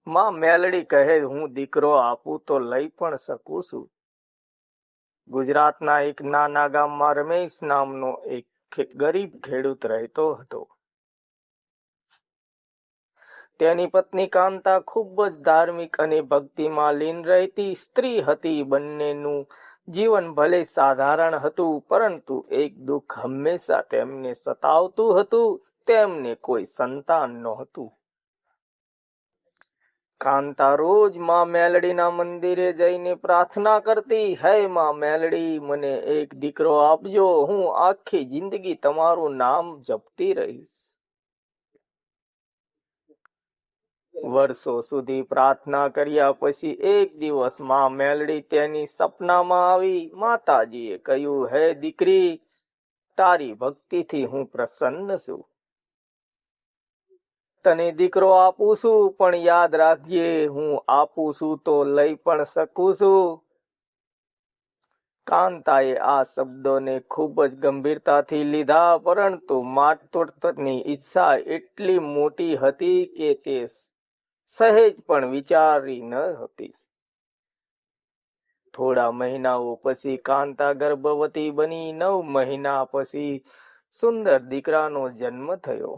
માં મેલડી કહે, હું દીકરો આપું તો લઈ પણ શકું છું. ગુજરાતના એક નાના ગામમાં રમેશ નામનો એક ગરીબ ખેડૂત રહેતો હતો. તેની પત્ની કાંતા ખૂબ જ ધાર્મિક અને ભક્તિમાં લીન રહેતી સ્ત્રી હતી. બંનેનું જીવન ભલે સાધારણ હતું, પરંતુ એક દુઃખ હંમેશા તેમને સતાવતું હતું. તેમને કોઈ સંતાન નહોતું. કાંતા રોજ માં મેલડીના મંદિરે જઈને પ્રાર્થના કરતી, હે માં મેલડી, મને એક દીકરો આપજો. હું આખી જિંદગી તમારું નામ જપતી રહીશ. વર્ષો સુધી પ્રાર્થના કર્યા પછી એક દિવસ માં મેલડી તેની સપનામાં આવી. માતાજીએ કહ્યું, હે દીકરી, તારી ભક્તિથી હું પ્રસન્ન છું. તને દીકરો આપું છું, પણ યાદ રાખજે, હું આપું છું તો લઈ પણ શકું છું. કાંતાએ આ શબ્દોને ખૂબ જ ગંભીરતાથી લીધા, પરંતુ માતૃત્વની ઈચ્છા એટલી મોટી હતી કે તે સહેજ પણ વિચારી ન હતી. થોડા મહિનાઓ પછી કાંતા ગર્ભવતી બની. 9 મહિના પછી સુંદર દીકરાનો જન્મ થયો.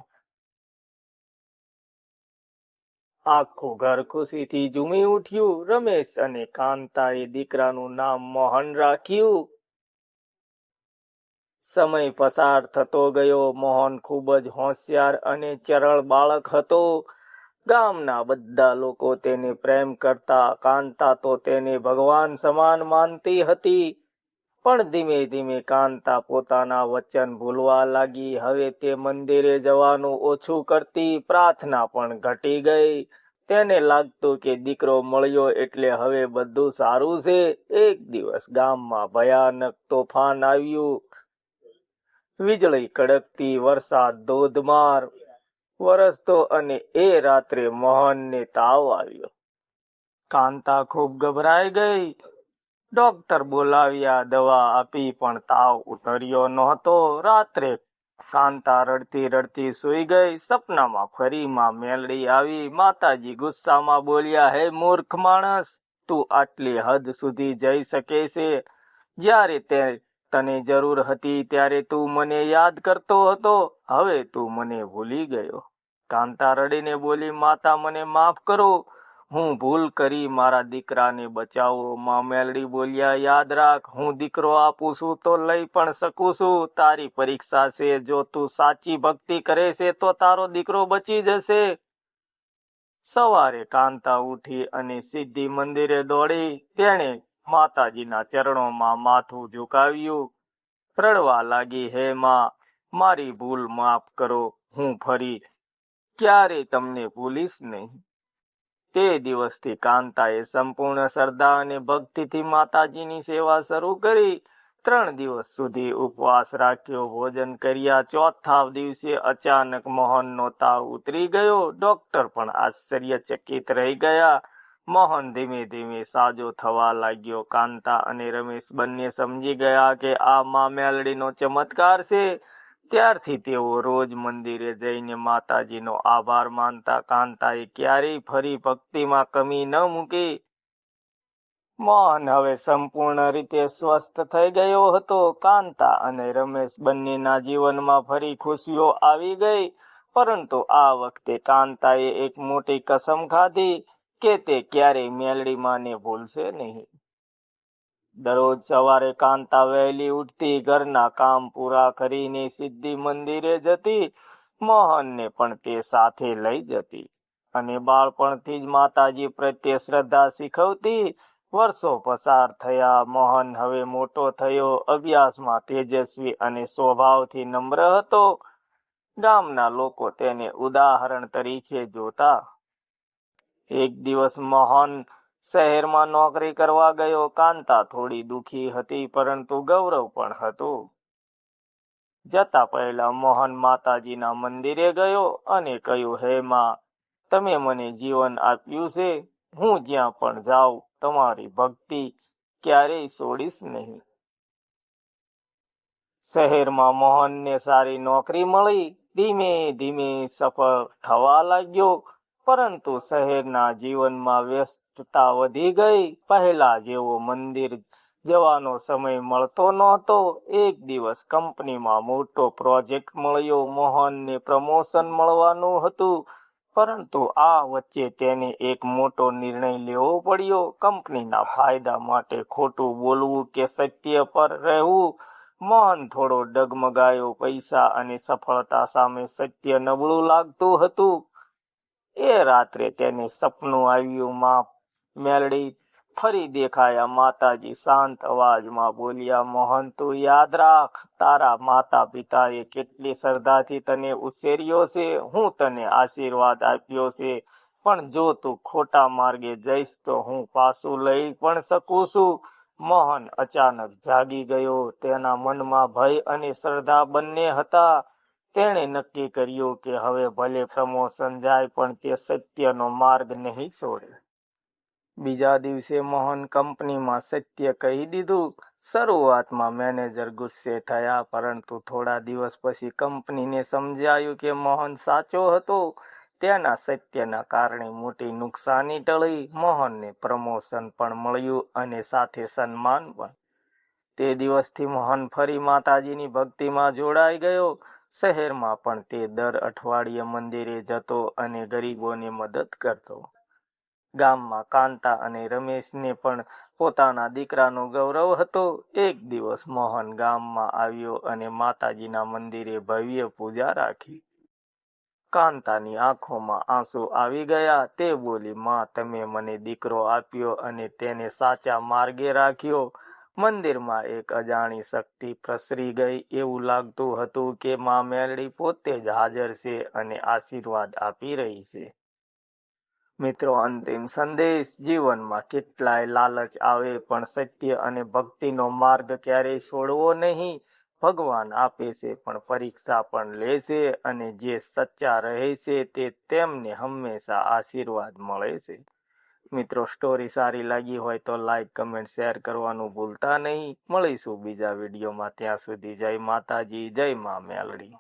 આખું ઘર ખુશીથી ઝૂમી ઉઠ્યું. રમેશ અને કાંતાએ દીકરાનું નામ મોહન રાખ્યું. સમય પસાર થતો ગયો. મોહન ખૂબ જ હોશિયાર અને ચરળ બાળક હતો. ગામના બધા લોકો તેને પ્રેમ કરતા. કાંતા તો તેને ભગવાન સમાન માનતી હતી. પણ ધીમે ધીમે કાંતા પોતાના વચન ભૂલવા લાગી. હવે તે મંદિરે જવાનું ઓછું કરતી. પ્રાર્થના પણ ઘટી ગઈ. તેને લાગતું કે દીકરો મળ્યો એટલે હવે બધું સારું છે. એક દિવસ ગામમાં ભયાનક તોફાન આવ્યું. વીજળી કડકતી, વરસાદ ધોધમાર વરસતો અને એ રાત્રે મોહનને તાવ આવ્યો. કાંતા ખૂબ ગભરાઈ ગઈ. ડોક્ટર બોલાવ્યા, દવા આપી, પણ તાવ ઉતર્યો નહોતો. રાત્રે કાંતા રડતી રડતી સૂઈ ગઈ. સપનામાં ફરી માં મેલડી આવી. માતાજી ગુસ્સામાં બોલ્યા, હે મૂર્ખ માણસ, તું આટલી હદ સુધી જઈ શકે છે? જ્યારે તને જરૂર હતી ત્યારે તું મને યાદ કરતો હતો. હવે તું મને ભૂલી ગયો. કાંતા રડીને બોલી, માતા, મને માફ કરો. હું ભૂલ કરી. મારા દીકરાને બચાવો. માં મેલડી બોલ્યા, યાદ રાખ, હું દીકરો આપું છું તો લઈ પણ શકું છું. તારી પરીક્ષા છે. જો તું સાચી ભક્તિ કરે છે તો તારો દીકરો બચી જશે. સવારે કાંતા ઉઠી અને સીધી મંદિરે દોડી. તેણે માતાજીના ચરણોમાં માથું ઝુકાવ્યું. રડવા લાગી, હે માં, મારી ભૂલ માફ કરો. હું ફરી ક્યારેય તમને ભૂલીશ નહીં. તે દિવસથી કાંતાએ સંપૂર્ણ શ્રદ્ધા અને ભક્તિથી માતાજીની સેવા શરૂ કરી. 3 દિવસ સુધી ઉપવાસ રાખ્યો, ભોજન કર્યા. ચોથા દિવસે અચાનક મોહનનો તાવ ઉતરી ગયો. ડોક્ટર પણ આશ્ચર્યચકિત રહી ગયા. મોહન ધીમે ધીમે સાજો થવા લાગ્યો. કાંતા અને રમેશ બંને સમજી ગયા કે આ માં મેલડીનો ચમત્કાર છે. ત્યારથી તેઓ રોજ મંદિરે જઈને માતાજીનો આભાર માનતા. કાંતાએ ક્યારેય ફરી ભક્તિમાં કમી ન મૂકી. મોહન હવે સંપૂર્ણ રીતે સ્વસ્થ થઈ ગયો હતો. કાંતા અને રમેશ બંનેના જીવનમાં ફરી ખુશીઓ આવી ગઈ. પરંતુ આ વખતે કાંતાએ એક મોટી કસમ ખાધી કે તે ક્યારેય મેલડી માને ભૂલશે નહીં. દરરોજ સવારે કાંતા વહેલી ઉઠતી, ઘરના કામ પૂરા કરીને સીધી મંદિરે જતી. મોહનને પણ તે સાથે લઈ જતી અને બાળપણથી જ માતાજી પ્રત્યે શ્રદ્ધા શીખવતી. વર્ષો પસાર થયા. મોહન હવે મોટો થયો. અભ્યાસમાં તેજસ્વી અને સ્વભાવથી નમ્ર હતો. ગામના લોકો તેને ઉદાહરણ તરીકે જોતા. એક દિવસ મોહન શહેરમાં નોકરી કરવા ગયો. કાંતા થોડી દુઃખી હતી, પરંતુ ગૌરવ પણ હતું. જતા પહેલા મોહન માતાજીના મંદિરે ગયો અને કહ્યું, હે માં, તમે મને જીવન આપ્યું છે. હું જ્યાં પણ જાઉં તમારી ભક્તિ ક્યારેય છોડીશ નહીં. શહેરમાં મોહનને સારી નોકરી મળી. ધીમે ધીમે સફળ થવા લાગ્યો. પરંતુ શહેરના જીવનમાં વ્યસ્તતા વધી ગઈ. પહેલા જેવો મંદિર જવાનો સમય મળતો નહોતો. એક દિવસ કંપનીમાં મોટો પ્રોજેક્ટ મળ્યો. મોહનને પ્રમોશન મળવાનું હતું, પરંતુ આ વચ્ચે તેને એક મોટો નિર્ણય લેવો પડ્યો. કંપનીના ફાયદા માટે ખોટું બોલવું કે સત્ય પર રહેવું? મોહન થોડો ડગમગાયો. પૈસા અને સફળતા સામે સત્ય નબળું લાગતું હતું. એ રાત્રે તેને સપનું આવ્યું. માં મેલડી ફરી દેખાયા. માતાજી શાંત અવાજમાં બોલ્યા, મોહન, તું યાદ રાખ, તારા માતા પિતાએ કેટલી શ્રદ્ધાથી તને ઉછેર્યો છે. હું તને આશીર્વાદ આપ્યો છે, પણ જો તું ખોટા માર્ગે જઈશ તો હું પાછું લઈ પણ શકું છું. મોહન અચાનક જાગી ગયો. તેના મનમાં ભય અને શ્રદ્ધા બંને હતા. તેણે નક્કી કર્યું કે હવે ભલે પ્રમોશન જાય પણ તે સત્યનો માર્ગ નહીં છોડે. બીજા દિવસે મોહન કંપનીમાં સત્ય કહી દીધું. શરૂઆતમાં મેનેજર ગુસ્સે થયા, પરંતુ થોડા દિવસ પછી કંપનીને સમજાયું કે મોહન સાચો હતો. તેના સત્યના કારણે મોટી નુકસાની ટળી. મોહનને પ્રમોશન પણ મળ્યું અને સાથે સન્માન પણ. તે દિવસથી મોહન ફરી માતાજીની ભક્તિમાં જોડાઈ ગયો. શહેરમાં પણ તે દર અઠવાડિયે મંદિરે જતો અને ગરીબોને મદદ કરતો. ગામમાં કાંતા અને રમેશને પણ પોતાના દીકરાનો ગૌરવ હતો. એક દિવસ મોહન ગામમાં આવ્યો અને માતાજીના મંદિરે ભવ્ય પૂજા રાખી. કાંતાની આંખોમાં આંસુ આવી ગયા. તે બોલી, માં, તમે મને દીકરો આપ્યો અને તેને સાચા માર્ગે રાખ્યો. મંદિરમાં એક અજાણી શક્તિ પ્રસરી ગઈ. એવું લાગતું હતું કે માં મેલડી પોતે જ હાજર છે અને આશીર્વાદ આપી રહી છે. મિત્રો, અંતિમ સંદેશ: જીવનમાં કેટલાય લાલચ આવે, પણ સત્ય અને ભક્તિનો માર્ગ ક્યારેય છોડવો નહીં. ભગવાન આપે છે પણ પરીક્ષા પણ લે છે, અને જે સચ્ચા રહે છે તેમને હંમેશા આશીર્વાદ મળે છે. મિત્રો, સ્ટોરી સારી લાગી હોય તો લાઈક, કમેન્ટ, શેર કરવાનું ભૂલતા નહીં. મળીશું બીજા વિડીયોમાં. ત્યાં સુધી જય માતાજી, જય મા મેલડી.